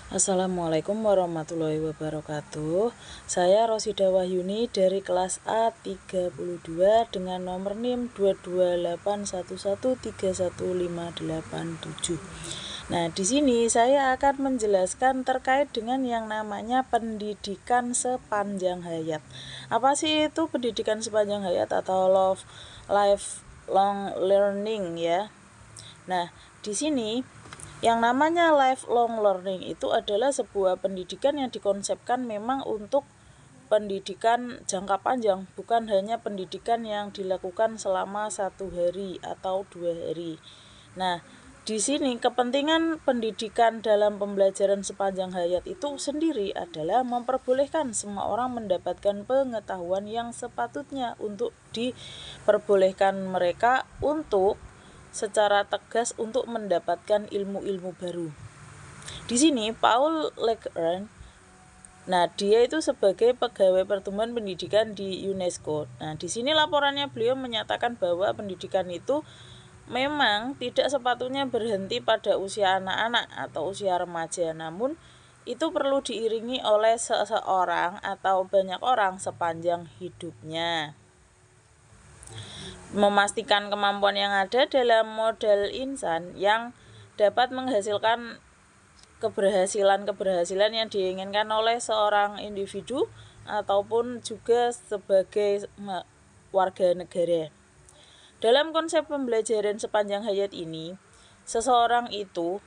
Assalamualaikum warahmatullahi wabarakatuh. Saya Rosida Wahyuni dari kelas A32 dengan nomor NIM 22811315887. Nah, di sini saya akan menjelaskan terkait dengan yang namanya pendidikan sepanjang hayat. Apa sih itu pendidikan sepanjang hayat atau lifelong learning ya? Nah, di sini yang namanya lifelong learning itu adalah sebuah pendidikan yang dikonsepkan memang untuk pendidikan jangka panjang, bukan hanya pendidikan yang dilakukan selama 1 hari atau 2 hari. Nah, di sini kepentingan pendidikan dalam pembelajaran sepanjang hayat itu sendiri adalah memperbolehkan semua orang mendapatkan pengetahuan yang sepatutnya untuk diperbolehkan mereka untuk secara tegas untuk mendapatkan ilmu-ilmu baru. Di sini Paul Legrand, nah dia itu sebagai pegawai pertumbuhan pendidikan di UNESCO. Nah di sini laporannya beliau menyatakan bahwa pendidikan itu memang tidak sepatutnya berhenti pada usia anak-anak atau usia remaja, namun itu perlu diiringi oleh seseorang atau banyak orang sepanjang hidupnya. Memastikan kemampuan yang ada dalam model insan yang dapat menghasilkan keberhasilan yang diinginkan oleh seorang individu ataupun juga sebagai warga negara. Dalam konsep pembelajaran sepanjang hayat ini, seseorang itu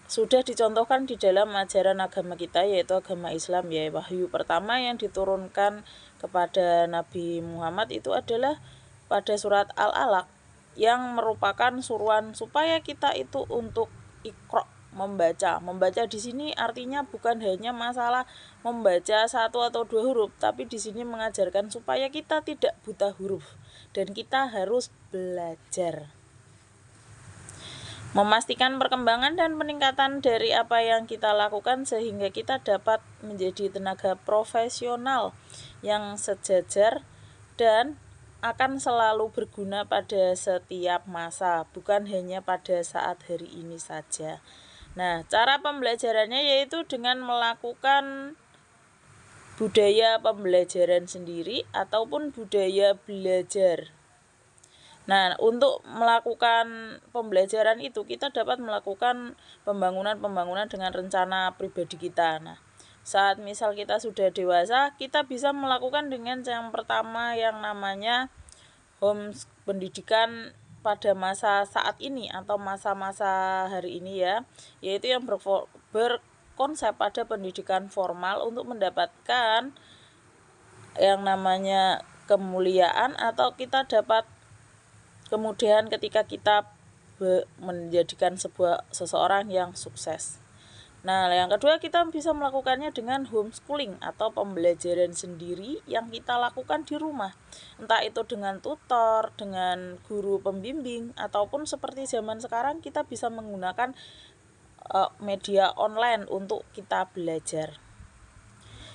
sudah dicontohkan di dalam ajaran agama kita, yaitu agama Islam ya. Wahyu pertama yang diturunkan kepada Nabi Muhammad itu adalah pada surat Al-Alaq yang merupakan suruhan supaya kita itu untuk iqra, membaca. Membaca di sini artinya bukan hanya masalah membaca 1 atau 2 huruf, tapi di sini mengajarkan supaya kita tidak buta huruf dan kita harus belajar. Memastikan perkembangan dan peningkatan dari apa yang kita lakukan sehingga kita dapat menjadi tenaga profesional yang sejajar dan akan selalu berguna pada setiap masa, bukan hanya pada saat hari ini saja. Nah, cara pembelajarannya yaitu dengan melakukan budaya pembelajaran sendiri ataupun budaya belajar. Nah, untuk melakukan pembelajaran itu kita dapat melakukan pembangunan dengan rencana pribadi kita. Nah, saat misal kita sudah dewasa, kita bisa melakukan dengan yang pertama yang namanya pendidikan pada masa saat ini atau masa-masa hari ini ya, yaitu yang berkonsep pada pendidikan formal untuk mendapatkan yang namanya kemuliaan atau kita dapat kemudian ketika kita menjadikan seseorang yang sukses. Nah, yang kedua kita bisa melakukannya dengan homeschooling atau pembelajaran sendiri yang kita lakukan di rumah. Entah itu dengan tutor, dengan guru pembimbing, ataupun seperti zaman sekarang kita bisa menggunakan media online untuk kita belajar.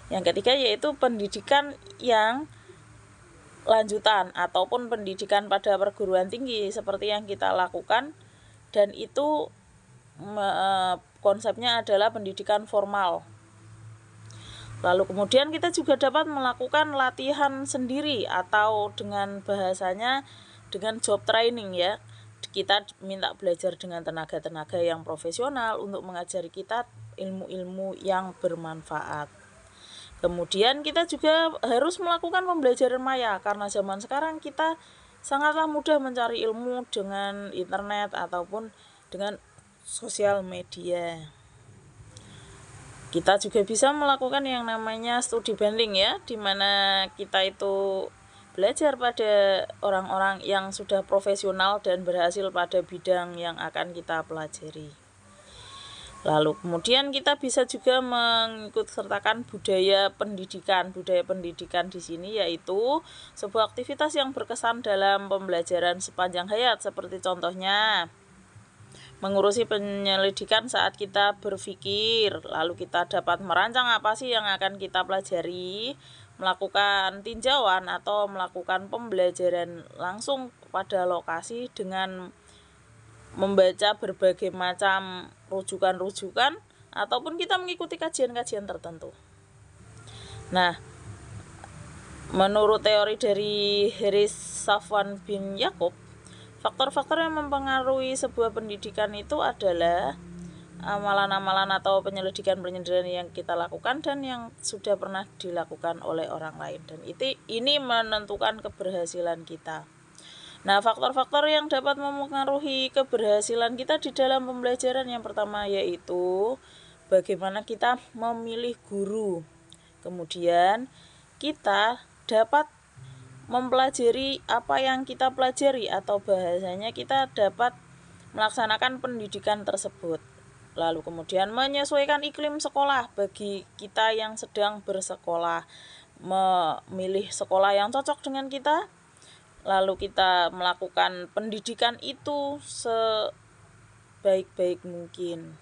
Yang ketiga yaitu pendidikan yang lanjutan ataupun pendidikan pada perguruan tinggi seperti yang kita lakukan, dan itu konsepnya adalah pendidikan formal. Lalu kemudian kita juga dapat melakukan latihan sendiri atau dengan bahasanya dengan job training ya. Kita minta belajar dengan tenaga-tenaga yang profesional untuk mengajari kita ilmu-ilmu yang bermanfaat. Kemudian kita juga harus melakukan pembelajaran maya karena zaman sekarang kita sangatlah mudah mencari ilmu dengan internet ataupun dengan sosial media. Kita juga bisa melakukan yang namanya studi banding ya, di mana kita itu belajar pada orang-orang yang sudah profesional dan berhasil pada bidang yang akan kita pelajari. Lalu kemudian kita bisa juga mengikut sertakan budaya pendidikan. Budaya pendidikan di sini yaitu sebuah aktivitas yang berkesan dalam pembelajaran sepanjang hayat, seperti contohnya mengurusi penyelidikan saat kita berpikir, lalu kita dapat merancang apa sih yang akan kita pelajari, melakukan tinjauan atau melakukan pembelajaran langsung pada lokasi dengan membaca berbagai macam rujukan-rujukan ataupun kita mengikuti kajian-kajian tertentu. Nah, menurut teori dari Haris Safwan bin Yaakob, faktor-faktor yang mempengaruhi sebuah pendidikan itu adalah amalan-amalan atau penyelidikan-penyelidikan yang kita lakukan dan yang sudah pernah dilakukan oleh orang lain, dan ini menentukan keberhasilan kita. Nah, faktor-faktor yang dapat mempengaruhi keberhasilan kita di dalam pembelajaran yang pertama yaitu bagaimana kita memilih guru. Kemudian kita dapat mempelajari apa yang kita pelajari, atau bahasanya kita dapat melaksanakan pendidikan tersebut. Lalu kemudian menyesuaikan iklim sekolah bagi kita yang sedang bersekolah, memilih sekolah yang cocok dengan kita, lalu kita melakukan pendidikan itu sebaik-baik mungkin.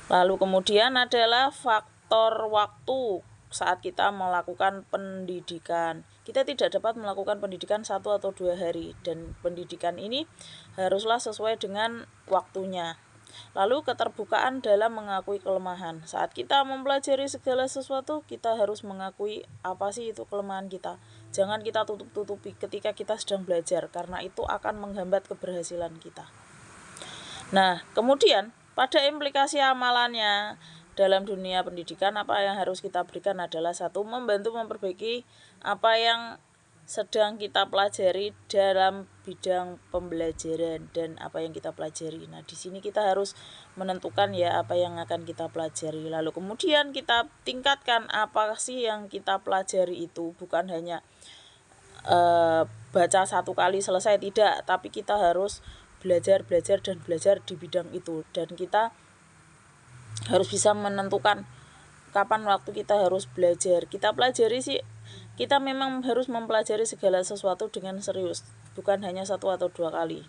Lalu kemudian adalah faktor waktu saat kita melakukan pendidikan. Kita tidak dapat melakukan pendidikan 1 atau 2 hari, dan pendidikan ini haruslah sesuai dengan waktunya. Lalu keterbukaan dalam mengakui kelemahan. Saat kita mempelajari segala sesuatu, kita harus mengakui apa sih itu kelemahan kita. Jangan kita tutup-tutupi ketika kita sedang belajar, karena itu akan menghambat keberhasilan kita. Nah, kemudian pada implikasi amalannya dalam dunia pendidikan, apa yang harus kita berikan adalah satu, membantu memperbaiki apa yang sedang kita pelajari dalam bidang pembelajaran dan apa yang kita pelajari. Nah, di sini kita harus menentukan ya apa yang akan kita pelajari. Lalu kemudian kita tingkatkan apa sih yang kita pelajari itu, bukan hanya baca 1 kali selesai, tidak, tapi kita harus belajar di bidang itu, dan kita harus bisa menentukan kapan waktu kita harus belajar. Kita pelajari sih, kita memang harus mempelajari segala sesuatu dengan serius, bukan hanya 1 atau 2 kali.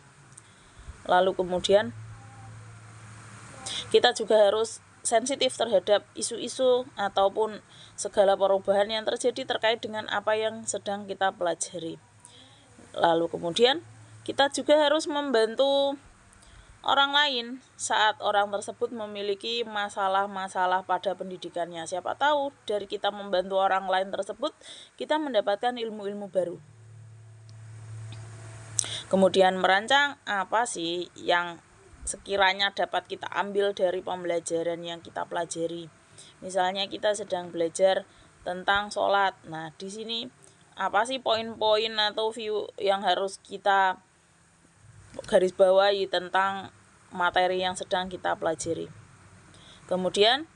Lalu kemudian kita juga harus sensitif terhadap isu-isu ataupun segala perubahan yang terjadi terkait dengan apa yang sedang kita pelajari. Lalu kemudian kita juga harus membantu orang lain saat orang tersebut memiliki masalah-masalah pada pendidikannya. Siapa tahu dari kita membantu orang lain tersebut, kita mendapatkan ilmu-ilmu baru. Kemudian merancang apa sih yang sekiranya dapat kita ambil dari pembelajaran yang kita pelajari. Misalnya kita sedang belajar tentang sholat. Nah, di sini apa sih poin-poin atau view yang harus kita garis bawahi tentang materi yang sedang kita pelajari. Kemudian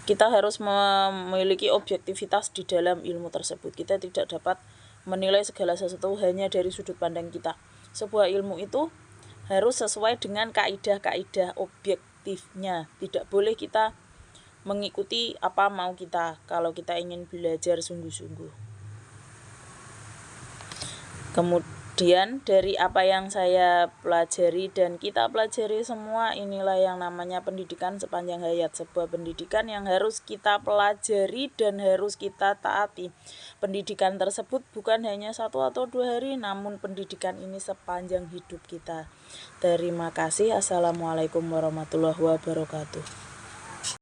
kita harus memiliki objektivitas di dalam ilmu tersebut. Kita tidak dapat menilai segala sesuatu hanya dari sudut pandang kita. Sebuah ilmu itu harus sesuai dengan kaidah-kaidah objektifnya. Tidak boleh kita mengikuti apa mau kita kalau kita ingin belajar sungguh-sungguh. Kemudian dari apa yang saya pelajari dan kita pelajari semua, inilah yang namanya pendidikan sepanjang hayat. Sebuah pendidikan yang harus kita pelajari dan harus kita taati. Pendidikan tersebut bukan hanya 1 atau 2 hari, namun pendidikan ini sepanjang hidup kita. Terima kasih. Assalamualaikum warahmatullahi wabarakatuh.